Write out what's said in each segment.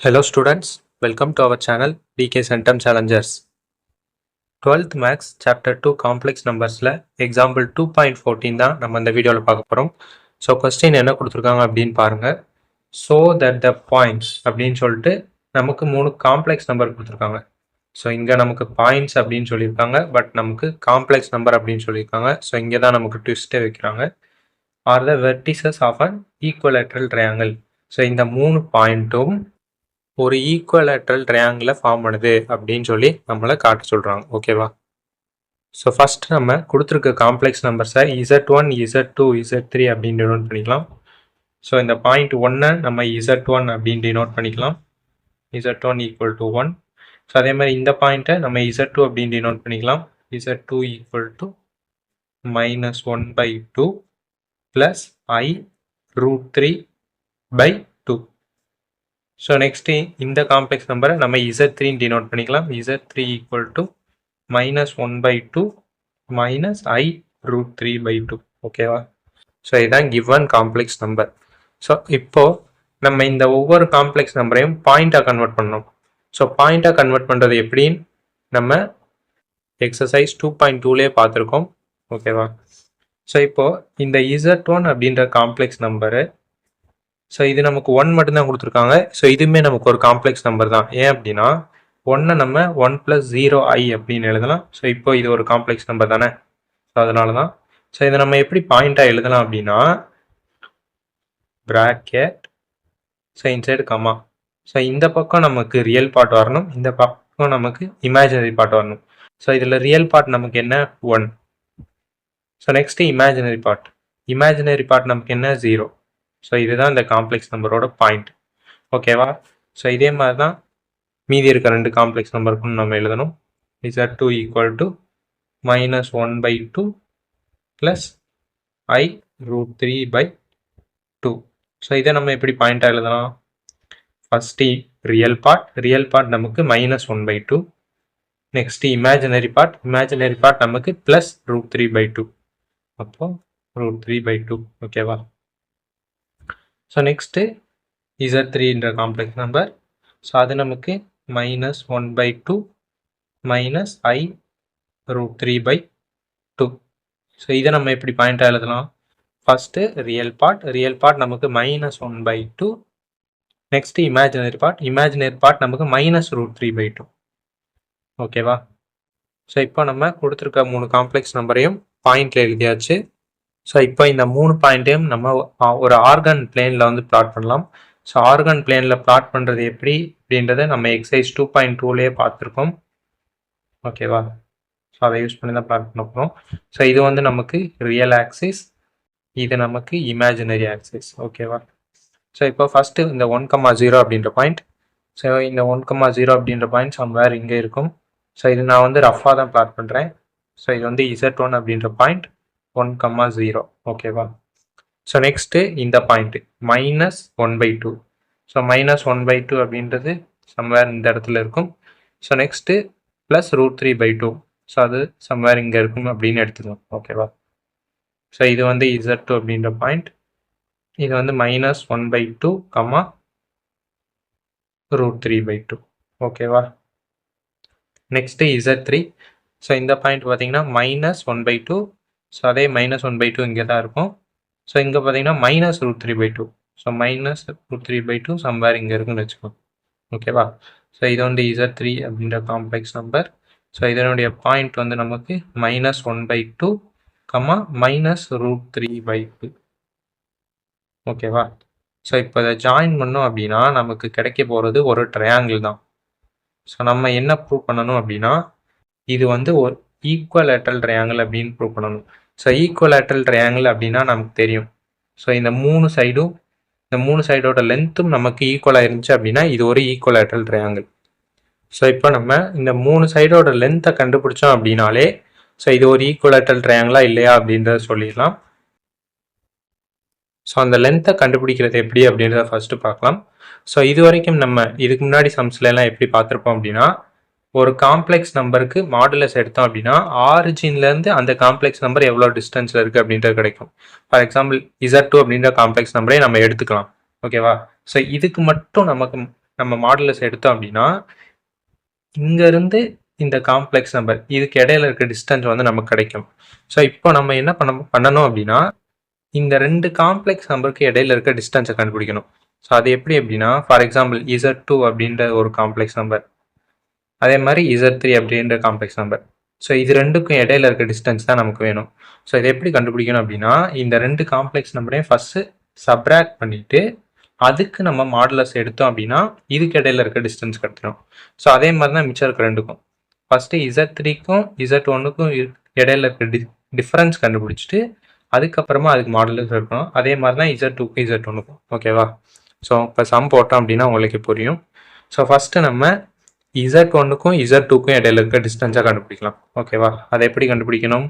Hello students, welcome to our channel DK Centum Challengers. 12th Maths Chapter 2 Complex Numbersல Example 2.14 தான் நம்ம இந்த வீடியோவில் பார்க்க போகிறோம். ஸோ கொஸ்டின் என்ன கொடுத்துருக்காங்க அப்படின்னு பாருங்கள். ஸோ தட் த பாயிண்ட்ஸ் அப்படின்னு சொல்லிட்டு நமக்கு 3 காம்ப்ளெக்ஸ் நம்பர் கொடுத்துருக்காங்க. ஸோ இங்கே நமக்கு பாயிண்ட்ஸ் அப்படின்னு சொல்லியிருக்காங்க, பட் நமக்கு காம்ப்ளெக்ஸ் நம்பர் அப்படின்னு சொல்லியிருக்காங்க. ஸோ இங்கே தான் நமக்கு ட்விஸ்ட்டே வைக்கிறாங்க. Are the vertices of an equilateral triangle. So இந்த 3 பாயிண்ட்டும் ஒரு ஈக்குவலேட்ரல் ட்ரையாங்கிளை ஃபார்ம் பண்ணுது அப்படின்னு சொல்லி நம்மளை காட்ட சொல்கிறாங்க. ஓகேவா? ஸோ ஃபஸ்ட் நம்ம கொடுத்துருக்க காம்ப்ளெக்ஸ் நம்பர்ஸை Z1, Z2, Z3 அப்படின்னு டினோட் பண்ணிக்கலாம். ஸோ இந்த பாயிண்ட் 1 நம்ம Z1 அப்படின்னு டினோட் பண்ணிக்கலாம். Z1 equal to 1. ஸோ அதே மாதிரி இந்த பாயிண்ட்டை நம்ம Z2 அப்படின்னு டினோட் பண்ணிக்கலாம். Z2 equal to -1/2 plus I√3/2. So next இந்த காம்ப்ளெக்ஸ் நம்பரை நம்ம Z3 டினோட் பண்ணிக்கலாம். Z3 equal to -1/2 minus I√3/2. ஓகேவா? ஸோ இதுதான் கிவன் காம்ப்ளெக்ஸ் நம்பர். ஸோ இப்போது நம்ம இந்த ஒவ்வொரு காம்ப்ளெக்ஸ் நம்பரையும் பாயிண்ட்டாக கன்வெர்ட் பண்ணணும். ஸோ பாயிண்ட்டாக கன்வெர்ட் பண்ணுறது எப்படின்னு நம்ம எக்ஸசைஸ் 2.2லேயே பார்த்துருக்கோம். ஓகேவா? ஸோ இப்போது இந்த Z1 அப்படின்ற காம்ப்ளெக்ஸ் நம்பரு, ஸோ இது நமக்கு 1 மட்டும்தான் கொடுத்துருக்காங்க. ஸோ இதுவுமே நமக்கு ஒரு காம்ப்ளெக்ஸ் நம்பர் தான். ஏன் அப்படின்னா 1 நம்ம 1 + 0i அப்படின்னு எழுதலாம். ஸோ இப்போ இது ஒரு காம்ப்ளெக்ஸ் நம்பர் தானே, ஸோ அதனால தான். ஸோ இதை நம்ம எப்படி பாயிண்ட்டாக எழுதலாம் அப்படின்னா bracket, so inside comma. So இந்த பக்கம் நமக்கு ரியல் பார்ட் வரணும், இந்த பக்கம் நமக்கு இமேஜினரி பார்ட் வரணும். ஸோ இதில் ரியல் பார்ட் நமக்கு என்ன 1. ஸோ நெக்ஸ்ட்டு இமேஜினரி பார்ட் நமக்கு என்ன 0. ஸோ இதுதான் இந்த காம்ப்ளெக்ஸ் நம்பரோட பாயிண்ட். ஓகேவா? ஸோ இதே மாதிரி தான் மீதி இருக்க 2 காம்ப்ளெக்ஸ் நம்பருக்கும் நம்ம எழுதணும். Z2 equal to -1/2 plus I√3/2. So இதை நம்ம எப்படி பாயிண்ட்டாக எழுதலாம்? ஃபஸ்ட்டு ரியல் பார்ட் நமக்கு -1/2. நெக்ஸ்ட்டு இமேஜினரி பார்ட் நமக்கு +√3/2. அப்போது √3/2. ஓகேவா? ஸோ நெக்ஸ்ட்டு Z3ன்ற காம்ப்ளெக்ஸ் நம்பர். ஸோ அது நமக்கு -1/2 மைனஸ் I√3/2. ஸோ இதை நம்ம எப்படி பாயிண்ட்டாக எழுதலாம்? ஃபஸ்ட்டு ரியல் பார்ட் நமக்கு -1/2. நெக்ஸ்ட்டு இமேஜினரி பார்ட் நமக்கு -√3/2. ஓகேவா? ஸோ இப்போ நம்ம கொடுத்துருக்க 3 காம்ப்ளெக்ஸ் நம்பரையும் பாயிண்டில் எழுதியாச்சு. ஸோ இப்போ இந்த 3 பாயிண்ட்டையும் நம்ம ஒரு ஆர்கன் பிளேனில் வந்து பிளாட் பண்ணலாம். ஸோ ஆர்கன் பிளேனில் பிளாட் பண்ணுறது எப்படி அப்படின்றத நம்ம எக்ஸசைஸ் 2.2லேயே பார்த்துருக்கோம். ஓகேவா? ஸோ அதை யூஸ் பண்ணி தான் பிளாட் பண்ண போகிறோம். ஸோ இது வந்து நமக்கு ரியல் ஆக்சிஸ், இது நமக்கு இமேஜினரி ஆக்சிஸ். ஓகேவா? ஸோ இப்போ ஃபஸ்ட்டு இந்த 1,0 அப்படின்ற பாயிண்ட். ஸோ இந்த 1,0 அப்படின்ற பாயிண்ட் சம்வேர் இங்கே இருக்கும். ஸோ இது நான் வந்து ரஃபாக தான் பிளாட் பண்ணுறேன். ஸோ இது வந்து Z1 அப்படின்ற பாயிண்ட் 1,0. ஓகேவா? ஸோ நெக்ஸ்ட்டு இந்த பாயிண்ட்டு -1/2. ஸோ -1/2 அப்படின்றது சம்வேர் இந்த இடத்துல இருக்கும். So next +√3/2. ஸோ அது சம்வேர் இங்கே இருக்கும் அப்படின்னு எடுத்துக்கலாம். ஓகேவா? ஸோ இது வந்து Z2 அப்படின்ற பாயிண்ட். இது வந்து -1/2, √3/2. ஓகேவா? Next Z3. ஸோ இந்த பாயிண்ட் பார்த்தீங்கன்னா -1/2. ஸோ அதே -1/2 இங்கே தான் இருக்கும். ஸோ இங்கே பார்த்தீங்கன்னா -√3/2. ஸோ -√3/2 சம்வேர் இங்கே இருக்குன்னு வச்சுக்கோங்க. ஓகேவா? ஸோ இது வந்து Z3 அப்படின்ற காம்ப்ளெக்ஸ் நம்பர். ஸோ இதனுடைய பாயிண்ட் வந்து நமக்கு -1/2, -√3/2. ஓகேவா? ஸோ இப்போ இதை ஜாயின் பண்ணோம் அப்படின்னா நமக்கு கிடைக்க போகிறது ஒரு ட்ரையாங்கிள் தான். ஸோ நம்ம என்ன ப்ரூவ் பண்ணணும் அப்படின்னா இது வந்து ஒரு ஈக்குவலேட்ரல் ட்ரையாங்கிள் அப்படின்னு ப்ரூவ் பண்ணணும். ஸோ ஈக்குவலேட்ரல் ட்ரையாங்கிள் அப்படின்னா நமக்கு தெரியும். ஸோ இந்த 3 சைடோட லென்த்தும் நமக்கு ஈக்குவலாக இருந்துச்சு அப்படின்னா இது ஒரு ஈக்குவலேட்ரல் ட்ரையாங்கிள். ஸோ இப்போ நம்ம இந்த 3 சைடோட லென்த்தை கண்டுபிடிச்சோம் அப்படின்னாலே ஸோ இது ஒரு ஈக்குவலேட்ரல் ட்ரையாங்கிளா இல்லையா அப்படின்றத சொல்லிடலாம். ஸோ அந்த லென்த்தை கண்டுபிடிக்கிறது எப்படி அப்படின்றத ஃபஸ்ட்டு பார்க்கலாம். ஸோ இது வரைக்கும் நம்ம இதுக்கு முன்னாடி சம்ஸ்லாம் எப்படி பார்த்துருப்போம் அப்படின்னா ஒரு காம்ப்ளெக்ஸ் நம்பருக்கு மாடுலஸ் எடுத்தோம் அப்படின்னா ஆரிஜின்லேருந்து அந்த காம்ப்ளெக்ஸ் நம்பர் எவ்வளோ டிஸ்டன்ஸில் இருக்குது அப்படின்றது கிடைக்கும். ஃபார் எக்ஸாம்பிள் Z2 அப்படின்ற காம்ப்ளெக்ஸ் நம்பரே நம்ம எடுத்துக்கலாம். ஓகேவா? ஸோ இதுக்கு மட்டும் நம்ம மாடுலஸ் எடுத்தோம் அப்படின்னா இங்கேருந்து இந்த காம்ப்ளெக்ஸ் நம்பர் இதுக்கு இடையில இருக்க டிஸ்டன்ஸ் வந்து நமக்கு கிடைக்கும். ஸோ இப்போ நம்ம என்ன பண்ணணும் அப்படின்னா இந்த ரெண்டு காம்ப்ளெக்ஸ் நம்பருக்கு இடையில இருக்க டிஸ்டன்ஸை கண்டுபிடிக்கணும். ஸோ அது எப்படி அப்படின்னா ஃபார் எக்ஸாம்பிள் Z2 அப்படின்ற ஒரு காம்ப்ளெக்ஸ் நம்பர், அதே மாதிரி Z3 அப்படின்ற காம்ப்ளெக்ஸ் நம்பர். ஸோ இது ரெண்டுக்கும் இடையில இருக்க டிஸ்டன்ஸ் தான் நமக்கு வேணும். ஸோ இதை எப்படி கண்டுபிடிக்கணும் அப்படின்னா இந்த ரெண்டு காம்ப்ளெக்ஸ் நம்பரையும் ஃபஸ்ட்டு சப்ராக்ட் பண்ணிவிட்டு அதுக்கு நம்ம மாடுலஸ் எடுத்தோம் அப்படின்னா இதுக்கு இடையில இருக்க டிஸ்டன்ஸ் கிடைச்சிடும். ஸோ அதே மாதிரி தான் மிச்சம் இருக்க ரெண்டுக்கும் ஃபஸ்ட்டு Z3க்கும் Z1க்கும் இடையில இருக்க டிஃப்ரென்ஸ் கண்டுபிடிச்சிட்டு அதுக்கப்புறமா அதுக்கு மாடுலஸ் இருக்கணும். அதே மாதிரி தான் Z2க்கும் Z1க்கும். ஓகேவா? ஸோ இப்போ சம் போட்டோம் அப்படின்னா உங்களுக்கு புரியும். ஸோ ஃபஸ்ட்டு நம்ம Z1க்கும் Z2க்கும் இடையில இருக்க டிஸ்டன்ஸாக கண்டுபிடிக்கலாம். ஓகேவா? அதை எப்படி கண்டுபிடிக்கணும்?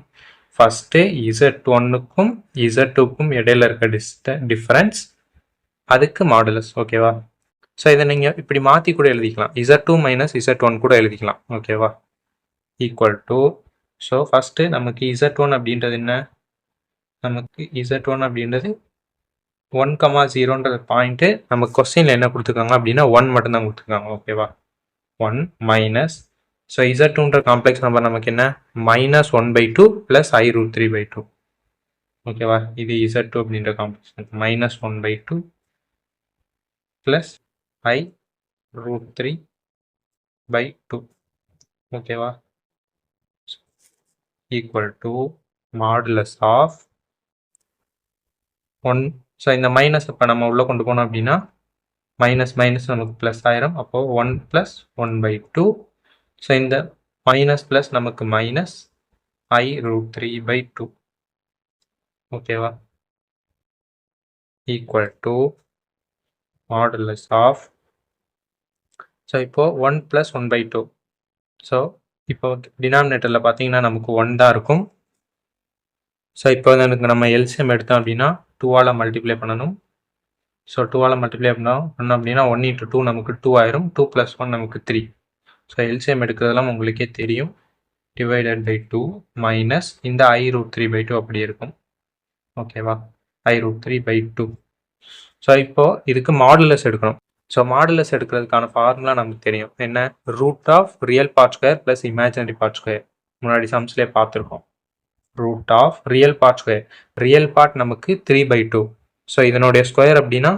ஃபஸ்ட்டு Z1க்கும் Z2க்கும் இடையில இருக்க டிஃப்ரென்ஸ் அதுக்கு மாடுலஸ். ஓகேவா? ஸோ இதை நீங்கள் இப்படி மாற்றி கூட எழுதிக்கலாம். Z2 மைனஸ் Z1 கூட எழுதிக்கலாம். ஓகேவா? ஈக்குவல் டு ஸோ ஃபஸ்ட்டு நமக்கு Z1 அப்படின்றது என்ன? நமக்கு Z1 அப்படின்றது 1,0ன்ற பாயிண்ட்டு நமக்கு கொஸ்டினில் என்ன கொடுத்துருக்காங்க அப்படின்னா 1 மட்டும்தான் கொடுத்துருக்காங்க. ஓகேவா? 1 மைனஸ் ஸோ Z2ன்ற காம்ப்ளெக்ஸ் நம்பர் நமக்கு என்ன -1/2 ப்ளஸ் I√3/2. ஓகேவா? இது Z2 அப்படின்ற காம்ப்ளெக்ஸ் -1/2 ப்ளஸ் I√3/2. ஓகேவா? Equal to modulus of 1. So இந்த மைனஸ் இப்போ நம்ம உள்ளே கொண்டு போனோம் அப்படின்னா மைனஸ் மைனஸ் நமக்கு ப்ளஸ் ஆயிரும். அப்போது 1 + 1/2. ஸோ இந்த மைனஸ் ப்ளஸ் நமக்கு மைனஸ் I√3/2. ஓகேவா? Equal to modulus of so இப்போது 1 + 1/2. ஸோ இப்போ டினாமினேட்டரில் பார்த்தீங்கன்னா நமக்கு 1 தான் இருக்கும். ஸோ இப்போ எனக்கு நம்ம எல்சிஎம் எடுத்தோம் அப்படின்னா 2ஆல் மல்டிப்ளை பண்ணணும். ஸோ 2ஆல் மல்டிப்ளை பண்ணோம் அப்படின்னா 1 × 2 நமக்கு 2 ஆயிரும். 2 + 1 நமக்கு 3. ஸோ எல்சிஎம் எடுக்கிறதெல்லாம் உங்களுக்கே தெரியும். /2 மைனஸ் இந்த I√3/2 அப்படி இருக்கும். ஓகேவா? I√3/2. ஸோ இப்போது இதுக்கு மாடுலஸ் எடுக்கணும். ஸோ மாடுலஸ் எடுக்கிறதுக்கான ஃபார்முலா நமக்கு தெரியும். என்ன? Root of real part square plus imaginary part square. முன்னாடி சம்ஸ்லேயே பார்த்துருக்கோம். Root of real part square. Real part நமக்கு 3/2. ஸோ இதனுடைய ஸ்கொயர் அப்படின்னா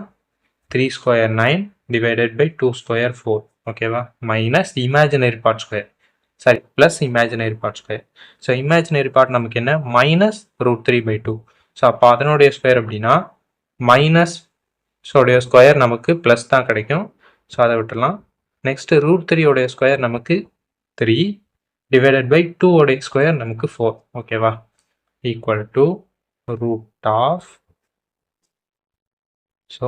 3 ஸ்கொயர் 9 டிவைடட் பை 2 ஸ்கொயர் 4. ஓகேவா? Minus imaginary part square, sorry plus imaginary part square. So imaginary part நமக்கு என்ன -√3/2. So அப்போ அதனுடைய ஸ்கொயர் அப்படின்னா மைனஸ் ஸோடைய ஸ்கொயர் நமக்கு ப்ளஸ் தான் கிடைக்கும். ஸோ அதை விட்டுலாம். நெக்ஸ்ட்டு √3 ஸ்கொயர் நமக்கு 3 டிவைடட் பை 2 ஸ்கொயர் நமக்கு 4. ஓகேவா? Equal to root of so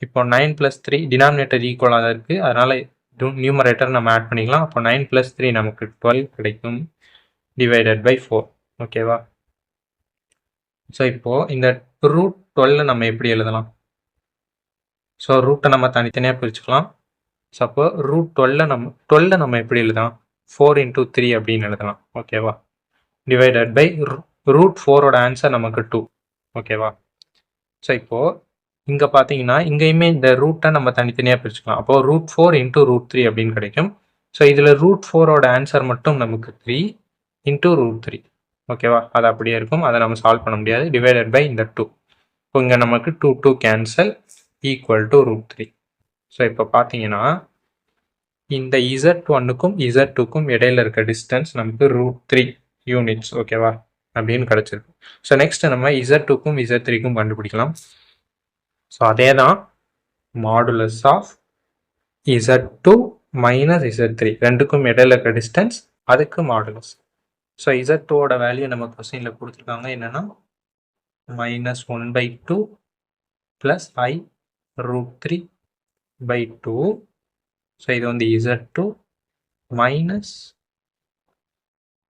இப்போ 9 + 3 டினாமினேட்டர் ஈக்குவலாக தான் இருக்குது. அதனால் நியூமரேட்டர் நம்ம ஆட் பண்ணிக்கலாம். அப்போ 9 + 3 நமக்கு 12 கிடைக்கும் டிவைடட் பை 4. ஓகேவா? ஸோ இப்போது இந்த √12 நம்ம எப்படி எழுதலாம்? ஸோ ரூட்டை நம்ம தனித்தனியாக பிரிச்சுக்கலாம். ஸோ அப்போ √12 நம்ம எப்படி எழுதலாம்? 4 × 3 அப்படின்னு எழுதலாம். ஓகேவா? டிவைடட் பை √4 ஆன்சர் நமக்கு 2. ஓகேவா? ஸோ இப்போது இங்கே பார்த்தீங்கன்னா இங்கேயுமே இந்த ரூட்டை நம்ம தனித்தனியாக பிரிச்சுக்கலாம். அப்போது √4 × √3 அப்படின்னு கிடைக்கும். ஸோ இதில் √4 ஆன்சர் மட்டும் நமக்கு 3 × √3. ஓகேவா? அது அப்படியே இருக்கும். அதை நம்ம சால்வ் பண்ண முடியாது. டிவைடட் பை இந்த 2. இப்போ இங்கே நமக்கு 2 கேன்சல் ஈக்குவல் டு √3. ஸோ இப்போ பார்த்தீங்கன்னா இந்த Z1க்கும் Z2க்கும் இடையில இருக்க டிஸ்டன்ஸ் நமக்கு √3 யூனிட்ஸ். ஓகேவா? அப்படின்னு கிடச்சிருக்கு. ஸோ நெக்ஸ்ட் நம்ம Z2க்கும் Z3க்கும் கண்டுபிடிக்கலாம். ஸோ அதே தான் modulus of Z2 minus Z3 ரெண்டுக்கும் இடையில இருக்க டிஸ்டன்ஸ் அதுக்கு மாடுலஸ். ஸோ Z2 வேல்யூ நம்ம கொஸ்டினில் கொடுத்துருக்காங்க. என்னென்னா -1/2 ப்ளஸ் I√3/2. ஸோ இது வந்து Z2 மைனஸ்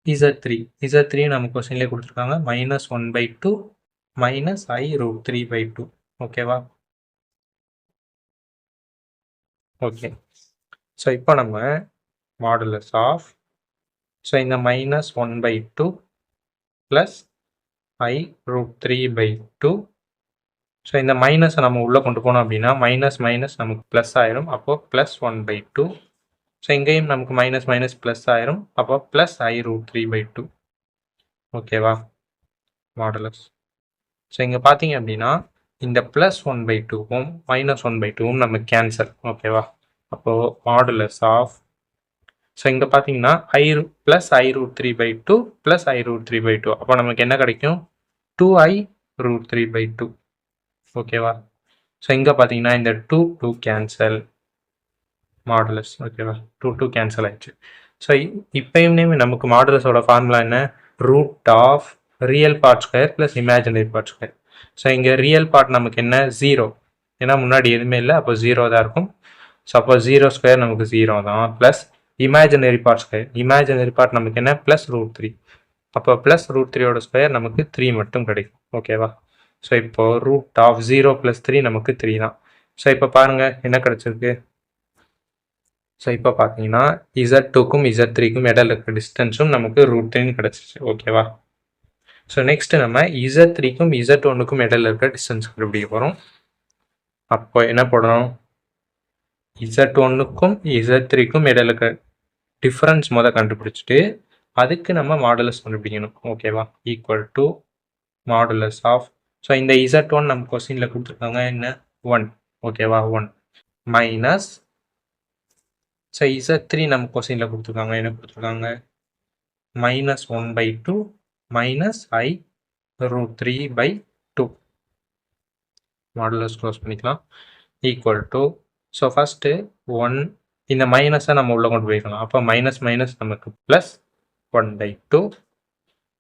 Z3 நம்ம கொஸ்டின்லேயே கொடுத்துருக்காங்க. -1/2 மைனஸ் I√3/2. ஓகேவா? ஓகே. ஸோ இப்போ நம்ம மாடுலஸ் ஆஃப் ஸோ இந்த -1/2 ப்ளஸ் I√3/2. ஸோ இந்த மைனஸை நம்ம உள்ளே கொண்டு போனோம் அப்படின்னா மைனஸ் மைனஸ் நமக்கு ப்ளஸ் ஆயிரும். அப்போது +1/2. ஸோ இங்கேயும் நமக்கு மைனஸ் மைனஸ் ப்ளஸ் ஆயிரும். அப்போ +i√3/2. ஓகேவா மாடுலஸ். ஸோ இங்கே பார்த்தீங்க அப்படின்னா இந்த +1/2வும் -1/2வும் நமக்கு கேன்சல். ஓகேவா, அப்போது மாடுலஸ் ஆஃப், ஸோ இங்கே பார்த்தீங்கன்னா i+i√3/2 +i√3/2. அப்போ நமக்கு என்ன கிடைக்கும்? 2i√3/2. ஓகேவா, ஸோ இங்கே பார்த்தீங்கன்னா இந்த 2 கேன்சல் மாடுலஸ். ஓகேவா, 2 கேன்சல் ஆயிடுச்சு. ஸோ இப்போயுமே நமக்கு மாடுலஸோட ஃபார்முலா என்ன? Root of real part square plus imaginary part square. So இங்கே ரியல் பார்ட் நமக்கு என்ன? 0. ஏன்னா முன்னாடி எதுவுமே இல்லை, அப்போ 0 தான் இருக்கும். ஸோ அப்போ 0² நமக்கு 0 தான். Plus imaginary part square. Imaginary part நமக்கு என்ன? +√3. அப்போ +√3யோட ஸ்கொயர் நமக்கு 3 மட்டும் கிடைக்கும். ஓகேவா, ஸோ இப்போ ரூட் ஆஃப் 0 + 3 நமக்கு 3 தான். ஸோ இப்போ பாருங்கள் என்ன கிடச்சிருக்கு. ஸோ இப்போ பார்த்தீங்கன்னா Z2க்கும் Z3க்கும் இடையில இருக்க டிஸ்டன்ஸும் நமக்கு √3 கிடச்சிச்சு. ஓகேவா, ஸோ நெக்ஸ்ட் நம்ம Z3க்கும் Z1க்கும் இடையில இருக்க டிஸ்டன்ஸ் கண்டுபிடிக்க போகிறோம். அப்போ என்ன போடணும்? Z1க்கும் Z3க்கும் இடையில இருக்க டிஃப்ரென்ஸ் கண்டுபிடிச்சிட்டு அதுக்கு நம்ம மாடுலஸ் கண்டுபிடிக்கணும். ஓகேவா, equal to modulus of, so இந்த Z1 நம்ம கொஸ்டினில் கொடுத்துருக்காங்க என்ன? 1. ஓகேவா, 1 மைனஸ், ஸோ Z3 நம்ம கொஸ்டினில் கொடுத்துருக்காங்க என்ன கொடுத்துருக்காங்க? -1/2 -i√3/2. மாடுலஸ் க்ளோஸ் பண்ணிக்கலாம். ஈக்குவல் டு, ஸோ ஃபஸ்ட்டு 1 இந்த மைனஸை நம்ம உள்ளே கொண்டு போய்க்கலாம். அப்போ மைனஸ் மைனஸ் நமக்கு +1/2.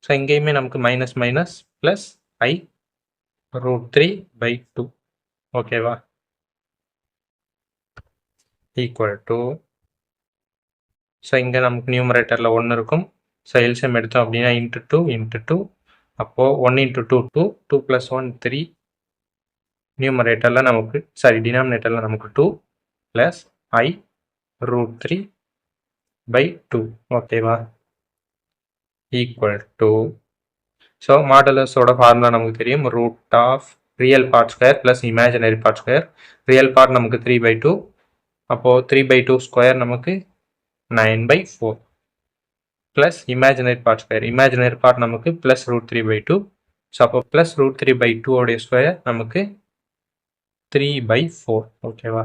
ஸோ இங்கேயுமே நமக்கு மைனஸ் மைனஸ் +i√3/2. ஓகேவா, ஈக்குவல் டு, ஸோ இங்கே நமக்கு நியூமரேட்டரில் 1 இருக்கும். ஸோ எல்சிஎம் எடுத்தோம் அப்படின்னா ×2 அப்போது 1 × 2 2 2 + 1 3. நியூமரேட்டரில் நமக்கு டினாமினேட்டரில் நமக்கு 2 + i√3/2. ஓகேவா, ஈக்குவல் டு, ஸோ மாடுலஸோட ஃபார்முலா நமக்கு தெரியும். Root of real part square plus imaginary part square. Real part நமக்கு 3/2. அப்போது 3/2² நமக்கு 9/4 plus imaginary part square. Imaginary part நமக்கு +√3/2. ஸோ அப்போ +√3/2 உடைய ஸ்கொயர் நமக்கு 3/4. ஓகேவா,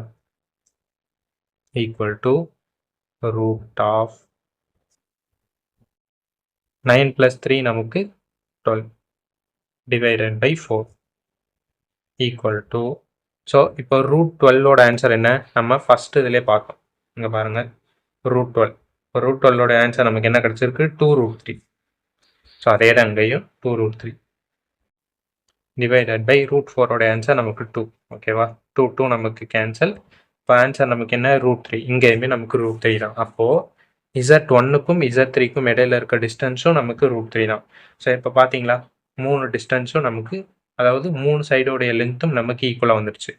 ஈக்குவல் டு ரூட் ஆஃப் 9 + 3 நமக்கு 12 /4 ஈக்குவல் டு, ஸோ இப்போ √12ஓட ஆன்சர் என்ன? நம்ம ஃபஸ்ட்டு இதிலே பார்த்தோம். இங்கே பாருங்கள், √12. இப்போ √12ஓட ஆன்சர் நமக்கு என்ன கிடச்சிருக்கு? 2√3. ஸோ அதே தான் அங்கேயும் 2√3 /√4ஓட ஆன்சர் நமக்கு 2. ஓகேவா, 2 நமக்கு கேன்சல். இப்போ ஆன்சர் நமக்கு என்ன? √3. இங்கேயுமே நமக்கு √3 தான். அப்போது Z1க்கும் Z3க்கும் இடையில இருக்க டிஸ்டன்ஸும் நமக்கு √3 தான். ஸோ இப்போ பார்த்தீங்களா 3 டிஸ்டன்ஸும் நமக்கு, அதாவது 3 சைடோடைய லென்த்தும் நமக்கு ஈக்குவலாக வந்துடுச்சு.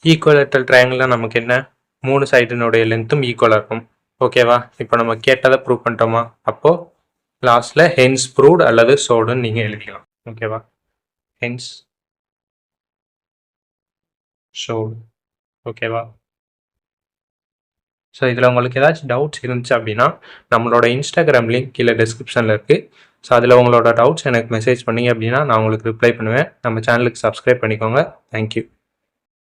ஈக்குவலேட்டரல் ட்ரையாங்கிளில் நமக்கு என்ன? 3 சைடினுடைய லென்த்தும் ஈக்குவலாக இருக்கும். ஓகேவா, இப்போ நம்ம கேட்டதை ப்ரூவ் பண்ணிட்டோமா? அப்போது லாஸ்ட்டில் ஹென்ஸ் ப்ரூவ்ட் அல்லது ஷோடுன்னு நீங்கள் எழுதிக்கலாம். ஓகேவா, ஹென்ஸ் ஷோடு. ஓகேவா, ஸோ இதில் உங்களுக்கு ஏதாச்சும் டவுட்ஸ் இருந்துச்சு அப்படின்னா நம்மளோட இன்ஸ்டாகிராம் லிங்க் கீழே டிஸ்கிரிப்ஷனில் இருக்குது. ஸோ அதில் உங்களோட டவுட்ஸ் எனக்கு மெசேஜ் பண்ணிங்க அப்படின்னா நான் உங்களுக்கு ரிப்ளை பண்ணுவேன். நம்ம சேனலுக்கு சப்ஸ்கிரைப் பண்ணிக்கோங்க. தேங்க்யூ.